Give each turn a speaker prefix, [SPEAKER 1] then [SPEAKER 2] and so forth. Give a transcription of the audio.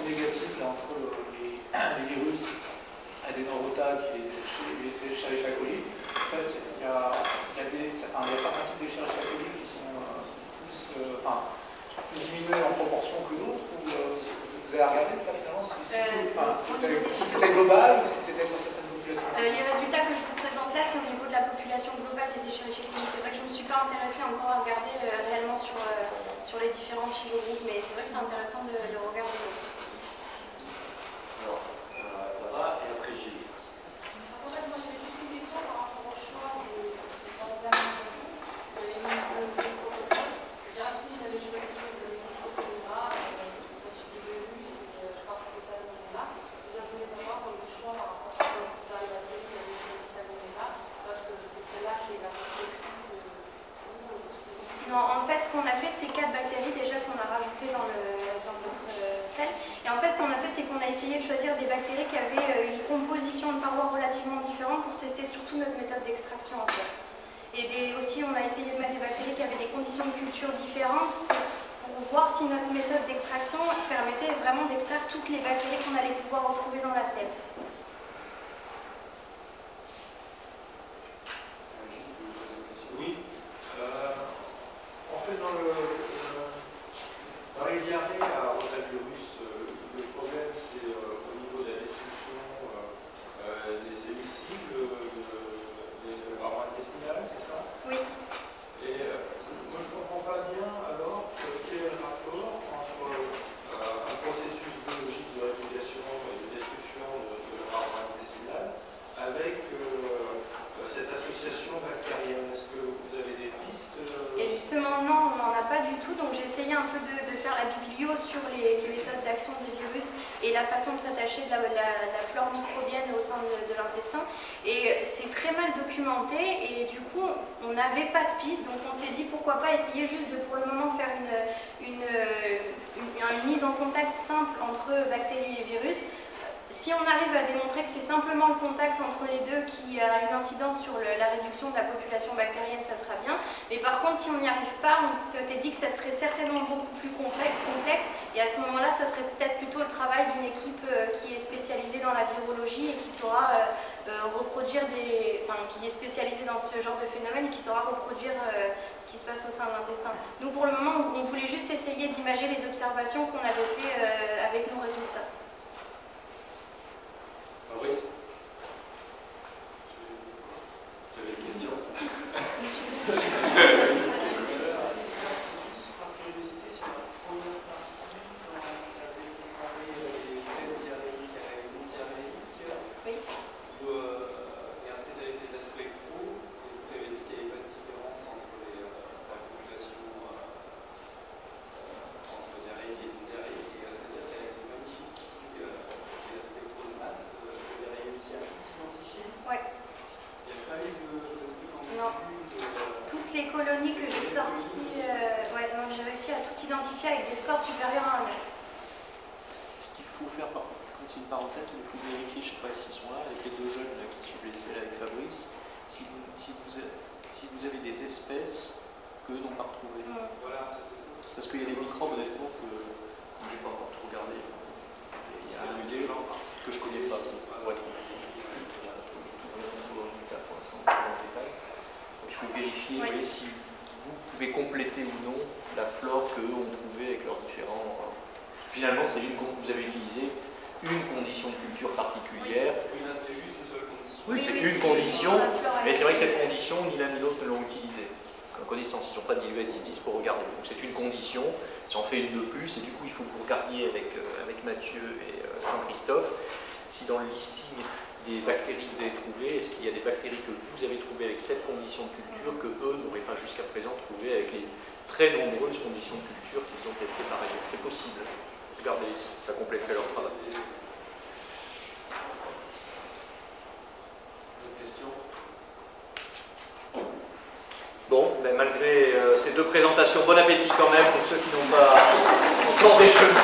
[SPEAKER 1] négative là, entre les virus adénorota qui les Escherichia coli. En fait, il y a certains types d'Escherichia coli qui sont plus diminués en proportion que d'autres. Vous avez regardé ça finalement si c'était global ou si c'était sur certaines populations?
[SPEAKER 2] Les résultats que je vous présente là, c'est au niveau de la population globale des Escherichia coli. C'est vrai que je ne me suis pas intéressée encore à regarder réellement sur les différents phylogroupes, mais c'est vrai que c'est intéressant de regarder.
[SPEAKER 3] Alors, ça va, et après j'ai.
[SPEAKER 4] En fait, moi j'avais juste une question par rapport au choix des candidats. J'ai reçu, vous avez choisi le micro-choléra, le virus, et je crois que c'était Salmonella. Déjà, je voulais savoir le choix par rapport à la bactérie qui avait choisi Salmonella, parce que c'est celle-là qui est la plus toxique.
[SPEAKER 2] Non, en fait, ce qu'on a fait, c'est 4 bactéries déjà qu'on a rajoutées dans votre sel. Et en fait, ce qu'on a fait, c'est qu'on a essayé de choisir des bactéries qui avaient une composition de parois relativement différente pour tester surtout notre méthode d'extraction en fait. Et aussi, on a essayé de mettre des bactéries qui avaient des conditions de culture différentes pour voir si notre méthode d'extraction permettait vraiment d'extraire toutes les bactéries qu'on allait pouvoir retrouver dans la sel.
[SPEAKER 3] Oui. En fait, dans les diarrhées à rotavirus, le problème c'est au niveau de la destruction des cellules cibles de la paroi intestinale, c'est ça?
[SPEAKER 2] Oui.
[SPEAKER 3] Et moi je ne comprends pas bien alors quel est le rapport entre un processus biologique de réplication et de destruction de la paroi intestinale avec cette association bactérienne. Est-ce que vous avez des pistes?
[SPEAKER 2] Et justement, non, on n'en a pas du tout. Donc j'ai essayé un peu de faire la biblio sur les méthodes d'action des virus et la façon de s'attacher de la flore microbienne au sein de l'intestin. Et c'est très mal documenté et du coup, on n'avait pas de piste. Donc on s'est dit pourquoi pas essayer juste de pour le moment faire une mise en contact simple entre bactéries et virus. Si on arrive à démontrer que c'est simplement le contact entre les deux qui a une incidence sur la réduction de la population bactérienne, ça sera bien. Mais par contre, si on n'y arrive pas, on s'était dit que ça serait certainement beaucoup plus complexe. Et à ce moment-là, ça serait peut-être plutôt le travail d'une équipe qui est spécialisée dans la virologie et qui saura reproduire qui est spécialisée dans ce genre de phénomène et qui saura reproduire ce qui se passe au sein de l'intestin. Nous, pour le moment, on voulait juste essayer d'imager les observations qu'on avait fait avec nos résultats.
[SPEAKER 3] Fabrice, tu avais une question?
[SPEAKER 2] Les colonies que j'ai sorties, j'ai réussi à tout identifier avec des scores supérieurs à 1 9.
[SPEAKER 5] Ce qu'il faut faire, quand c'est une parenthèse, mais il faut vérifier, je ne sais pas s'ils sont là, avec les deux jeunes là, qui suivent les selles avec Fabrice, si vous avez des espèces qu'eux n'ont pas retrouvées.
[SPEAKER 3] Voilà.
[SPEAKER 5] Parce qu'il y a des microbes, honnêtement, que je n'ai pas encore tout regardé. Il y a un UD que je ne connais pas, pour être honnête. Il faut vérifier si vous pouvez compléter ou non la flore qu'eux ont trouvée avec leurs différents... Finalement, vous avez utilisé une condition de culture particulière.
[SPEAKER 3] C'est juste une seule condition.
[SPEAKER 5] Oui, c'est une condition, mais c'est vrai que cette condition, ni l'un ni l'autre ne l'ont utilisée. En connaissance, ils n'ont pas dilué à 10-10 pour regarder. Donc c'est une condition, j'en fais une de plus, et du coup, il faut que vous regardiez avec Mathieu et Jean-Christophe si dans le listing des bactéries que vous avez trouvées, est-ce qu'il y a des bactéries que vous avez trouvées avec cette condition de culture que eux n'auraient pas jusqu'à présent trouvées avec les très nombreuses conditions de culture qu'ils ont testées par ailleurs. C'est possible. Regardez, ça complèterait leur travail.
[SPEAKER 3] D'autres questions?
[SPEAKER 5] Bon, ben malgré ces deux présentations, bon appétit quand même pour ceux qui n'ont pas encore déjeuné.